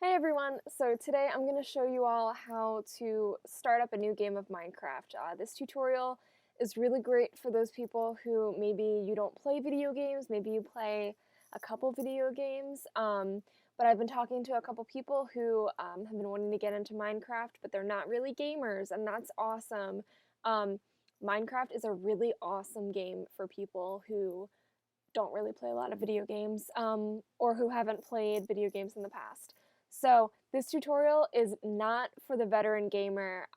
Hey everyone! So today I'm going to show you all how to start up a new game of Minecraft. This tutorial is really great for those people who maybe you don't play video games, maybe you play a couple video games, but I've been talking to a couple people who have been wanting to get into Minecraft, but they're not really gamers, and that's awesome. Minecraft is a really awesome game for people who don't really play a lot of video games or who haven't played video games in the past. So this tutorial is not for the veteran gamer.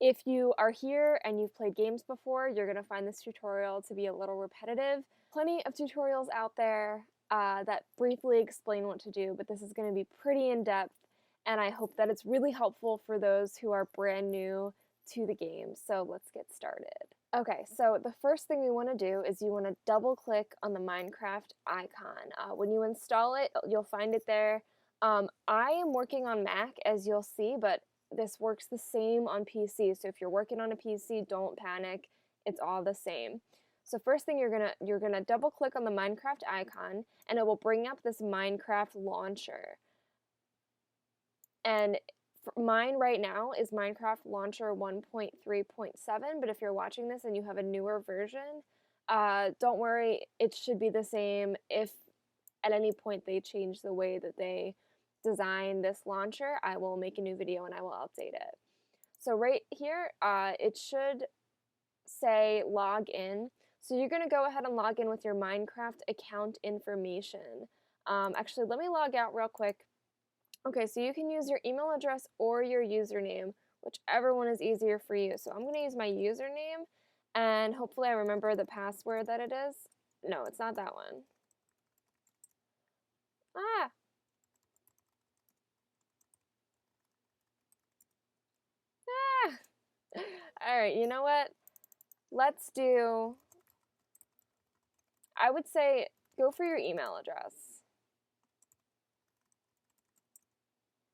If you are here and you've played games before, you're going to find this tutorial to be a little repetitive. Plenty of tutorials out there that briefly explain what to do, but this is going to be pretty in-depth, and I hope that it's really helpful for those who are brand new to the game. So let's get started. Okay, so the first thing we want to do is you want to double click on the Minecraft icon. When you install it, you'll find it there. I am working on Mac, as you'll see, but this works the same on PC. So if you're working on a PC, don't panic. It's all the same. So first thing you're gonna double click on the Minecraft icon, and it will bring up this Minecraft launcher. And mine right now is Minecraft Launcher 1.3.7, but if you're watching this and you have a newer version, don't worry, it should be the same. If at any point they change the way that they design this launcher, I will make a new video and I will update it. So right here, it should say log in. So you're going to go ahead and log in with your Minecraft account information. Actually, let me log out real quick. Okay, so you can use your email address or your username, whichever one is easier for you. So I'm going to use my username, and hopefully I remember the password that it is. No, it's not that one. Ah! Ah! Alright, you know what? Let's do, I would say, go for your email address.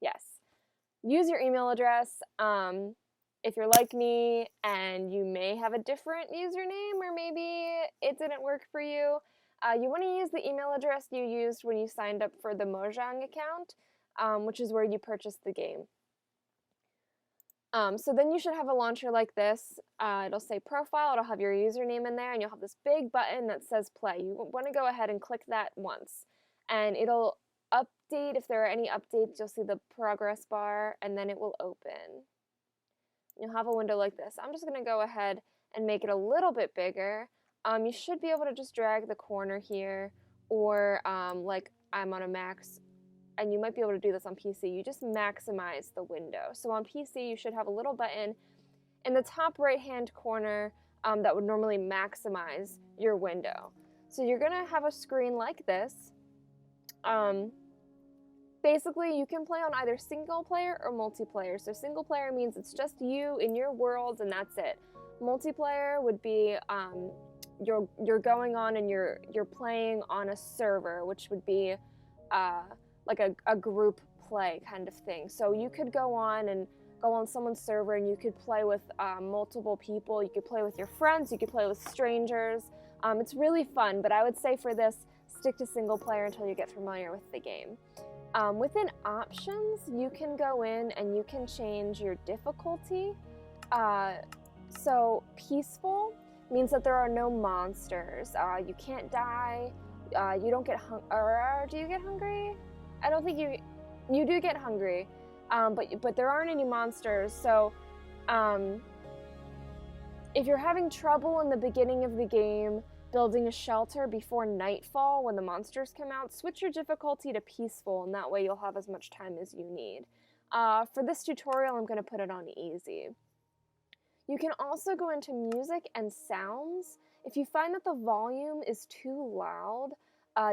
Yes. Use your email address. If you're like me and you may have a different username or maybe it didn't work for you, you want to use the email address you used when you signed up for the Mojang account, which is where you purchased the game. So then you should have a launcher like this. It'll say profile, it'll have your username in there, and you'll have this big button that says play. You want to go ahead and click that once, and it'll update. If there are any updates, you'll see the progress bar, and then it will open. You'll have a window like this. I'm just going to go ahead and make it a little bit bigger. You should be able to just drag the corner here, or like I'm on a Mac, and you might be able to do this on PC, you just maximize the window. So on PC, you should have a little button in the top right-hand corner that would normally maximize your window. So you're gonna have a screen like this. Basically, you can play on either single player or multiplayer. So single player means it's just you in your world and that's it. Multiplayer would be you're going on and you're playing on a server, which would be like a group play kind of thing. So you could go on someone's server and you could play with multiple people. You could play with your friends, you could play with strangers. It's really fun, but I would say for this, stick to single player until you get familiar with the game. Within options, you can go in and you can change your difficulty. So peaceful means that there are no monsters. You can't die. You don't get or do you get hungry? I don't think you do get hungry, but there aren't any monsters. So if you're having trouble in the beginning of the game building a shelter before nightfall when the monsters come out, switch your difficulty to peaceful, and that way you'll have as much time as you need. For this tutorial, I'm going to put it on easy. You can also go into music and sounds. If you find that the volume is too loud,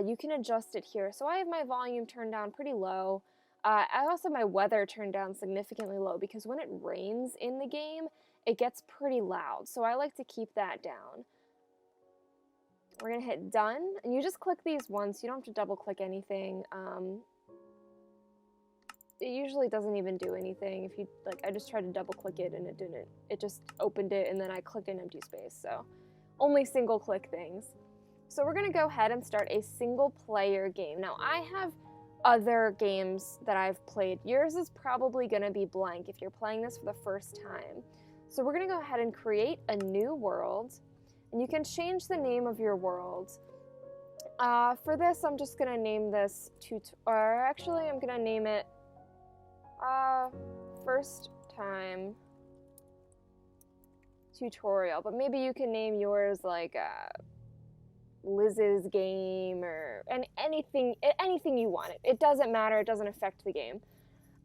you can adjust it here. So I have my volume turned down pretty low. I also have my weather turned down significantly low because when it rains in the game, it gets pretty loud. So I like to keep that down. We're going to hit done, and you just click these once. You don't have to double click anything. It usually doesn't even do anything. If you like, I just tried to double click it and it didn't. It just opened it and then I clicked an empty space. So only single click things. So we're going to go ahead and start a single player game. Now I have other games that I've played. Yours is probably going to be blank if you're playing this for the first time. So we're going to go ahead and create a new world, and you can change the name of your world. For this, I'm just going to name this or actually I'm going to name it first time tutorial, but maybe you can name yours like Liz's game or anything you want. It doesn't matter. It doesn't affect the game.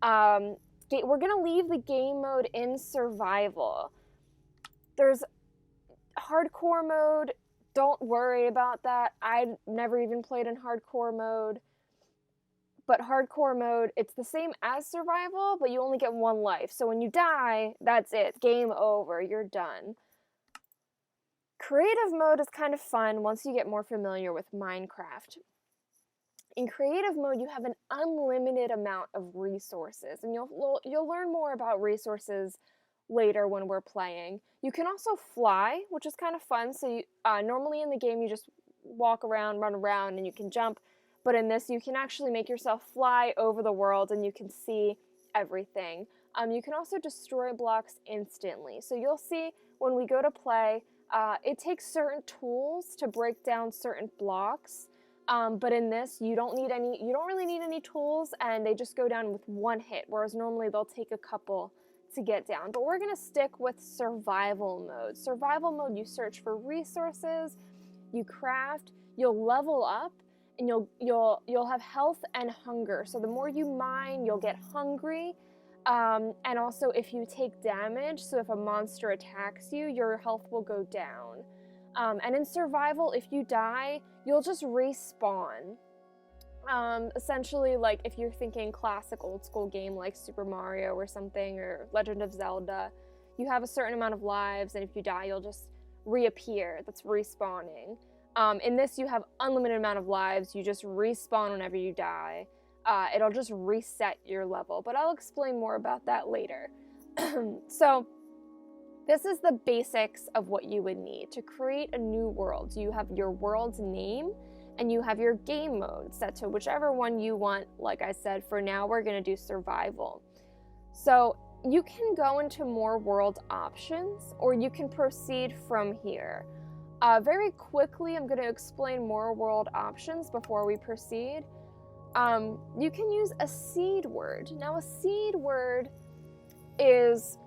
We're gonna leave the game mode in survival. There's hardcore mode. Don't worry about that. I've never even played in hardcore mode. But hardcore mode, it's the same as survival, but you only get one life. So when you die, that's it. Game over. You're done. Creative mode is kind of fun once you get more familiar with Minecraft. In creative mode, you have an unlimited amount of resources, and you'll learn more about resources later when we're playing. You can also fly, which is kind of fun. So normally in the game, you just walk around, run around, and you can jump. But in this, you can actually make yourself fly over the world, and you can see everything. You can also destroy blocks instantly. So you'll see when we go to play, it takes certain tools to break down certain blocks. But in this, you don't really need any tools, and they just go down with one hit, whereas normally they'll take a couple to get down. But we're gonna stick with survival mode. Survival mode, you search for resources, you craft, you'll level up, and you'll have health and hunger. So the more you mine, you'll get hungry. And also if you take damage, so if a monster attacks you, your health will go down. And in survival, if you die, you'll just respawn. Essentially, like if you're thinking classic old school game like Super Mario or something, or Legend of Zelda, you have a certain amount of lives, and if you die, you'll just reappear. That's respawning. In this, you have unlimited amount of lives. You just respawn whenever you die. It'll just reset your level, but I'll explain more about that later. So this is the basics of what you would need to create a new world. You have your world's name, and you have your game mode set to whichever one you want. Like I said, for now, we're going to do survival. So you can go into more world options, or you can proceed from here. Very quickly, I'm going to explain more world options before we proceed. You can use a seed word. Now, a seed word is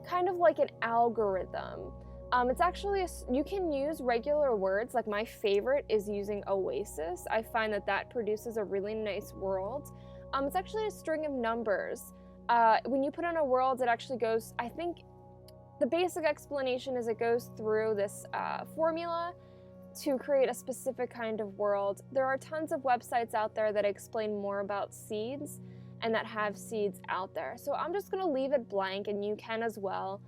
kind of like an algorithm. It's actually, you can use regular words. Like my favorite is using oasis. I find that produces a really nice world. It's actually a string of numbers. When you put in a world, it actually goes, I think the basic explanation is it goes through this formula to create a specific kind of world. There are tons of websites out there that explain more about seeds and that have seeds out there. So I'm just going to leave it blank, and you can as well.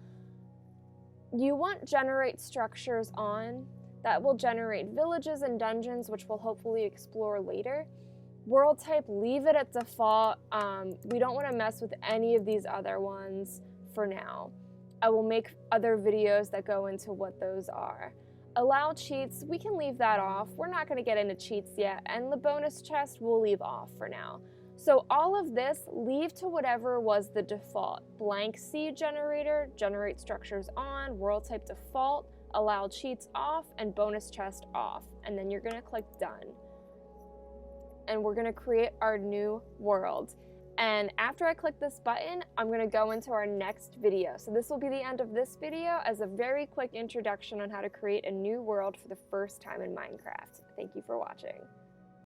You want generate structures on. That will generate villages and dungeons, which we'll hopefully explore later. World type, leave it at default. We don't want to mess with any of these other ones for now. I will make other videos that go into what those are. Allow cheats, we can leave that off. We're not going to get into cheats yet, and the bonus chest we'll leave off for now. So all of this, leave to whatever was the default. Blank seed generator, generate structures on, world type default, allow cheats off, and bonus chest off. And then you're going to click done. And we're going to create our new world. And after I click this button, I'm going to go into our next video. So this will be the end of this video as a very quick introduction on how to create a new world for the first time in Minecraft. Thank you for watching.